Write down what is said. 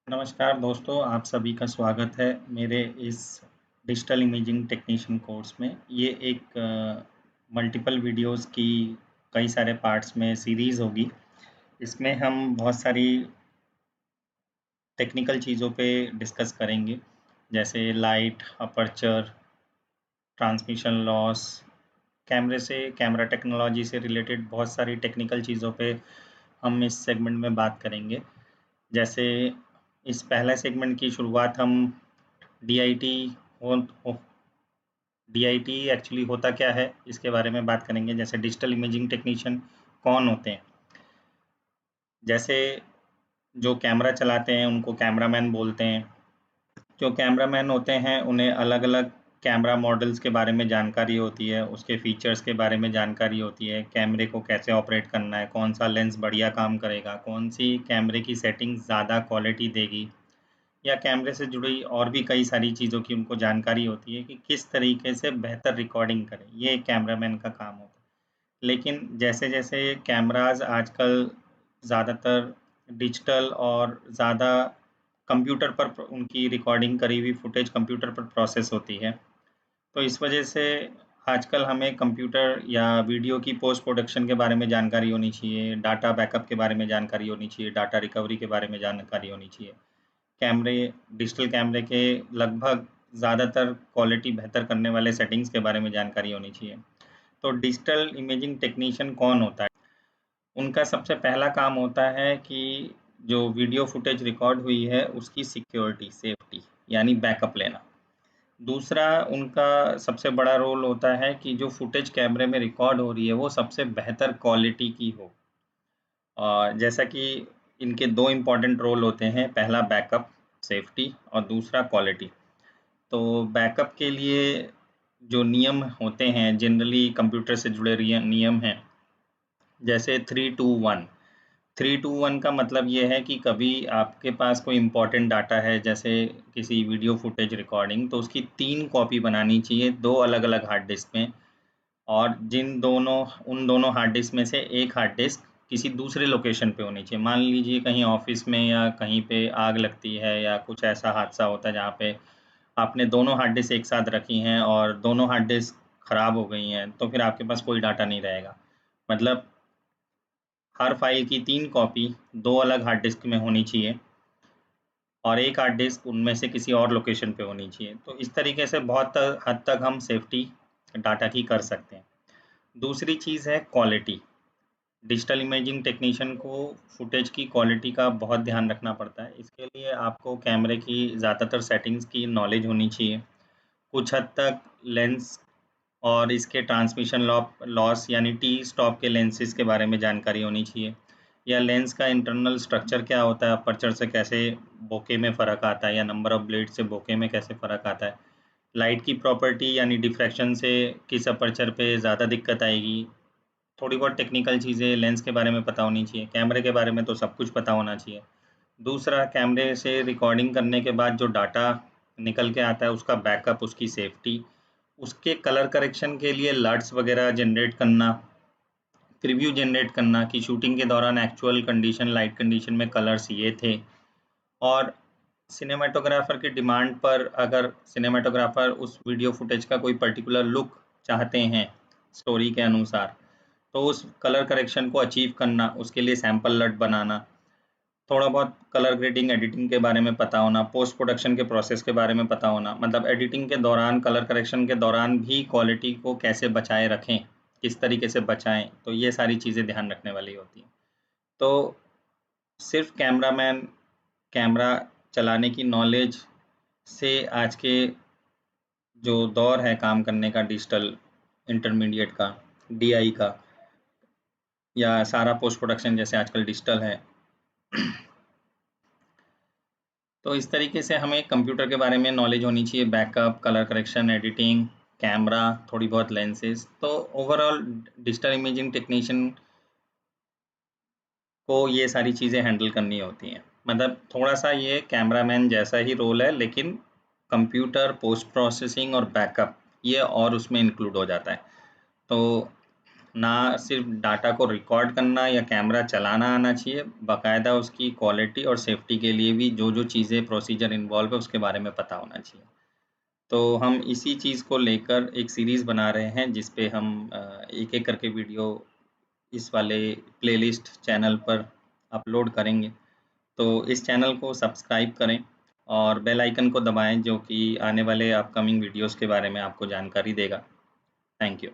नमस्कार दोस्तों, आप सभी का स्वागत है मेरे इस डिजिटल इमेजिंग टेक्नीशियन कोर्स में। ये एक मल्टीपल वीडियोस की कई सारे पार्ट्स में सीरीज़ होगी। इसमें हम बहुत सारी टेक्निकल चीज़ों पे डिस्कस करेंगे, जैसे light, aperture, transmission loss, camera technology से रिलेटेड बहुत सारी टेक्निकल चीज़ों पे हम इस सेगमेंट में बात करेंगे। जैसे इस पहले सेगमेंट की शुरुआत हम डीआईटी हो डीआईटी एक्चुअली होता क्या है, इसके बारे में बात करेंगे। जैसे डिजिटल इमेजिंग टेक्नीशियन कौन होते हैं? जैसे जो कैमरा चलाते हैं उनको कैमरामैन बोलते हैं। जो कैमरामैन होते हैं उन्हें अलग-अलग कैमरा मॉडल्स के बारे में जानकारी होती है, उसके फीचर्स के बारे में जानकारी होती है, कैमरे को कैसे ऑपरेट करना है, कौन-सा लेंस बढ़िया काम करेगा, कौन-सी कैमरे की सेटिंग ज़्यादा क्वालिटी देगी, या कैमरे से जुड़ी और भी कई सारी चीज़ों की उनको जानकारी होती है कि किस तरीके से बेहतर रिकॉर्डिंग करें। ये एक कैमरामैन का काम होता है। लेकिन जैसे-जैसे कैमराज़ आजकल ज़्यादातर डिजिटल और ज़्यादा कंप्यूटर पर उनकी रिकॉर्डिंग करी हुई फुटेज कंप्यूटर पर प्रोसेस होती है। तो इस वजह से आजकल हमें कंप्यूटर या वीडियो की पोस्ट प्रोडक्शन के बारे में जानकारी होनी चाहिए, डाटा बैकअप के बारे में जानकारी होनी चाहिए, डाटा रिकवरी के बारे में जानकारी होनी चाहिए। कैमरे डिजिटल कैमरे के लगभग ज़्यादातर क्वालिटी बेहतर करने वाले सेटिंग्स के बारे में जानकारी होनी चाहिए। तो डिजिटल इमेजिंग टेक्नीशियन कौन होता है? उनका सबसे पहला काम होता है कि जो वीडियो फुटेज रिकॉर्ड हुई है, उसकी सिक्योरिटी, सेफ्टी यानी बैकअप लेना। दूसरा उनका सबसे बड़ा रोल होता है कि जो फुटेज कैमरे में रिकॉर्ड हो रही है, वो सबसे बेहतर क्वालिटी की हो। जैसा कि इनके 2 इम्पोर्टेंट रोल होते हैं, पहला बैकअप, सेफ्टी और दूसरा क्वालिटी। तो बैकअप के लिए जो नियम होते हैं, जनरली कंप्यूटर से जुड़े रिय नियम हैं, जैसे 3-2-1। 3-2-1 का मतलब ये है कि कभी आपके पास कोई इम्पोर्टेंट डाटा है, जैसे किसी वीडियो फुटेज रिकॉर्डिंग, तो उसकी 3 कॉपी बनानी चाहिए 2 अलग-अलग हार्ड डिस्क में। और उन दोनों हार्ड डिस्क में से एक हार्ड डिस्क किसी दूसरे लोकेशन पे होनी चाहिए। मान लीजिए कहीं ऑफ़िस में या कहीं पे आग लगती है या कुछ ऐसा हादसा होता है जहाँ पे आपने दोनों हार्ड डिस्क एक साथ रखी हैं और दोनों हार्ड डिस्क खराब हो गई हैं, तो फिर आपके पास कोई डाटा नहीं रहेगा। मतलब हर फ़ाइल की 3 कॉपी 2 अलग हार्ड डिस्क में होनी चाहिए और एक हार्ड डिस्क उनमें से किसी और लोकेशन पे होनी चाहिए। तो इस तरीके से बहुत हद तक हम सेफ्टी डाटा की कर सकते हैं। दूसरी चीज़ है क्वालिटी। डिजिटल इमेजिंग टेक्नीशियन को फुटेज की क्वालिटी का बहुत ध्यान रखना पड़ता है। इसके लिए आपको कैमरे की ज़्यादातर सेटिंग्स की नॉलेज होनी चाहिए। कुछ हद तक लेंस और इसके ट्रांसमिशन लॉस यानी टी-स्टॉप के लेंसेज़ के बारे में जानकारी होनी चाहिए, या लेंस का इंटरनल स्ट्रक्चर क्या होता है, अपर्चर से कैसे बोके में फ़र्क आता है या नंबर ऑफ ब्लेड से बोके में कैसे फ़र्क आता है। लाइट की प्रॉपर्टी यानी डिफ्रैक्शन से किस अपर्चर पे ज़्यादा दिक्कत आएगी। थोड़ी बहुत टेक्निकल चीज़ें लेंस के बारे में पता होनी चाहिए, कैमरे के बारे में तो सब कुछ पता होना चाहिए। दूसरा कैमरे से रिकॉर्डिंग करने के बाद जो डाटा निकल के आता है उसका बैकअप, उसकी सेफ्टी, उसके कलर करेक्शन के लिए लट्स वगैरह जनरेट करना, प्रीव्यू जनरेट करना कि शूटिंग के दौरान एक्चुअल कंडीशन, लाइट कंडीशन में कलर्स ये थे। और सिनेमैटोग्राफ़र की डिमांड पर अगर सिनेमैटोग्राफ़र उस वीडियो फुटेज का कोई पर्टिकुलर लुक चाहते हैं स्टोरी के अनुसार, तो उस कलर करेक्शन को अचीव करना, उसके लिए सैंपल लट बनाना, थोड़ा बहुत कलर ग्रेडिंग, एडिटिंग के बारे में पता होना, पोस्ट प्रोडक्शन के प्रोसेस के बारे में पता होना, मतलब एडिटिंग के दौरान, कलर करेक्शन के दौरान भी क्वालिटी को कैसे बचाए रखें, किस तरीके से बचाएँ, तो ये सारी चीज़ें ध्यान रखने वाली होती हैं। तो सिर्फ़ कैमरामैन कैमरा चलाने की नॉलेज से आज के जो दौर है काम करने का डिजिटल इंटरमीडिएट का, डीआई का, या सारा पोस्ट प्रोडक्शन जैसे आजकल डिजिटल है, तो इस तरीके से हमें कंप्यूटर के बारे में नॉलेज होनी चाहिए, backup, colour correction, editing, camera, थोड़ी बहुत लेंसेज़। तो ओवरऑल डिजिटल इमेजिंग टेक्नीशियन को ये सारी चीज़ें हैंडल करनी होती हैं। मतलब थोड़ा-सा ये कैमरामैन जैसा ही रोल है, लेकिन कंप्यूटर, पोस्ट प्रोसेसिंग और बैकअप ये और उसमें इंक्लूड हो जाता है। तो ना सिर्फ डाटा को रिकॉर्ड करना या कैमरा चलाना आना चाहिए, बाकायदा उसकी क्वालिटी और सेफ्टी के लिए भी जो चीज़ें प्रोसीजर इन्वॉल्व है उसके बारे में पता होना चाहिए। तो हम इसी चीज़ को लेकर एक सीरीज़ बना रहे हैं जिस पे हम एक-एक करके वीडियो इस वाले प्लेलिस्ट चैनल पर अपलोड करेंगे। तो इस चैनल को सब्सक्राइब करें और बेल आइकन को दबाएँ जो कि आने वाले अपकमिंग वीडियोज़ के बारे में आपको जानकारी देगा। Thank you.